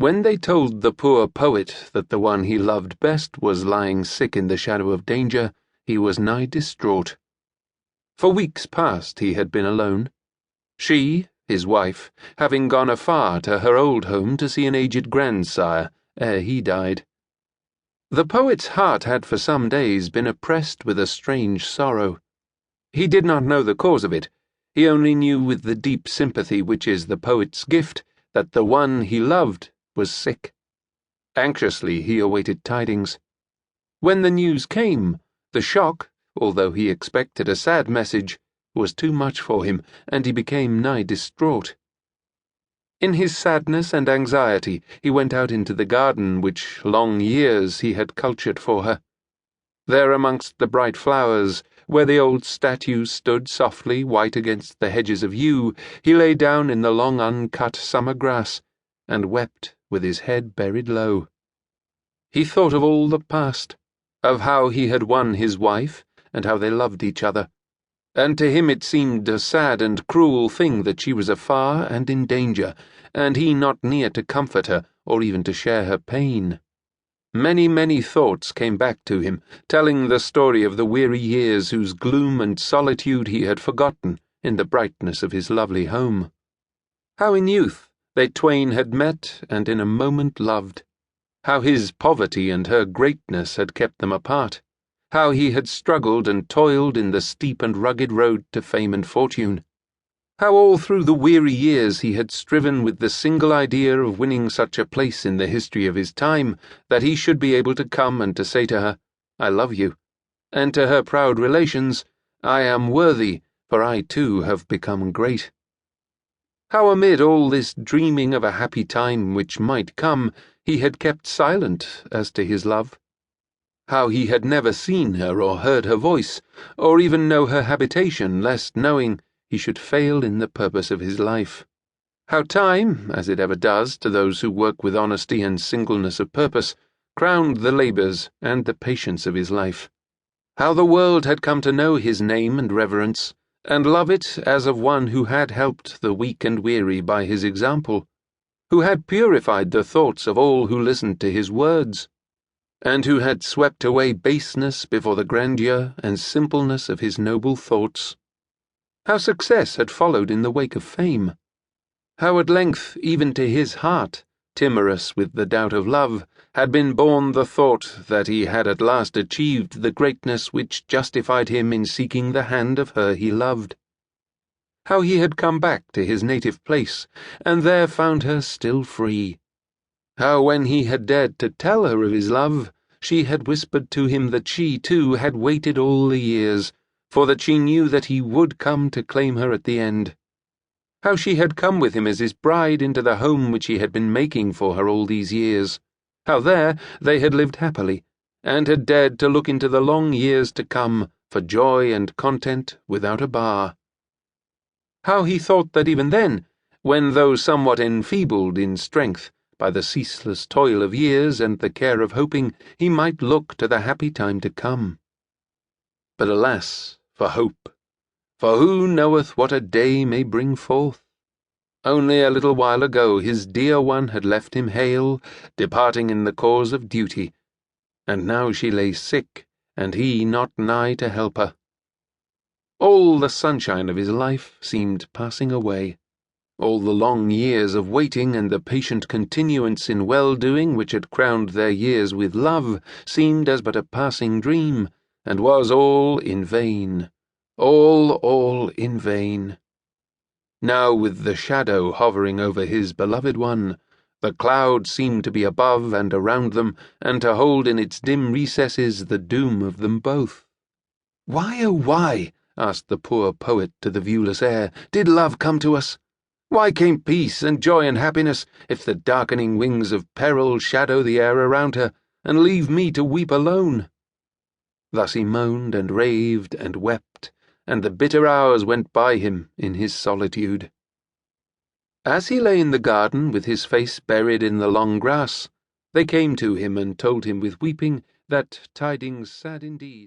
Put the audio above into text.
When they told the poor poet that the one he loved best was lying sick in the shadow of danger, he was nigh distraught. For weeks past he had been alone. She, his wife, having gone afar to her old home to see an aged grandsire ere he died. The poet's heart had for some days been oppressed with a strange sorrow. He did not know the cause of it. He only knew with the deep sympathy which is the poet's gift that the one he loved was sick. Anxiously he awaited tidings. When the news came, the shock, although he expected a sad message, was too much for him, and he became nigh distraught. In his sadness and anxiety he went out into the garden which long years he had cultured for her. There amongst the bright flowers, where the old statues stood softly white against the hedges of yew, he lay down in the long uncut summer grass, and wept with his head buried low. He thought of all the past, of how he had won his wife, and how they loved each other, and to him it seemed a sad and cruel thing that she was afar and in danger, and he not near to comfort her or even to share her pain. Many thoughts came back to him, telling the story of the weary years whose gloom and solitude he had forgotten in the brightness of his lovely home. How in youth they twain had met and in a moment loved. How his poverty and her greatness had kept them apart. How he had struggled and toiled in the steep and rugged road to fame and fortune. How all through the weary years he had striven with the single idea of winning such a place in the history of his time that he should be able to come and to say to her, "I love you," and to her proud relations, "I am worthy, for I too have become great." How amid all this dreaming of a happy time which might come, he had kept silent as to his love. How he had never seen her or heard her voice, or even know her habitation, lest, knowing, he should fail in the purpose of his life. How time, as it ever does to those who work with honesty and singleness of purpose, crowned the labours and the patience of his life. How the world had come to know his name and reverence, and love it as of one who had helped the weak and weary by his example, who had purified the thoughts of all who listened to his words, and who had swept away baseness before the grandeur and simpleness of his noble thoughts. How success had followed in the wake of fame. How at length, even to his heart, timorous with the doubt of love, had been born the thought that he had at last achieved the greatness which justified him in seeking the hand of her he loved. How he had come back to his native place, and there found her still free. How when he had dared to tell her of his love, she had whispered to him that she, too, had waited all the years, for that she knew that he would come to claim her at the end. How she had come with him as his bride into the home which he had been making for her all these years. How there they had lived happily, and had dared to look into the long years to come for joy and content without a bar. How he thought that even then, when though somewhat enfeebled in strength by the ceaseless toil of years and the care of hoping, he might look to the happy time to come. But alas, for hope! For who knoweth what a day may bring forth? Only a little while ago his dear one had left him hale, departing in the cause of duty, and now she lay sick, and he not nigh to help her. All the sunshine of his life seemed passing away. All the long years of waiting and the patient continuance in well-doing which had crowned their years with love seemed as but a passing dream, and was all in vain. All in vain. Now with the shadow hovering over his beloved one, the cloud seemed to be above and around them, and to hold in its dim recesses the doom of them both. "Why, oh why," asked the poor poet to the viewless air, "did love come to us? Why came peace and joy and happiness, if the darkening wings of peril shadow the air around her, and leave me to weep alone?" Thus he moaned and raved and wept, and the bitter hours went by him in his solitude. As he lay in the garden with his face buried in the long grass, they came to him and told him with weeping that tidings sad indeed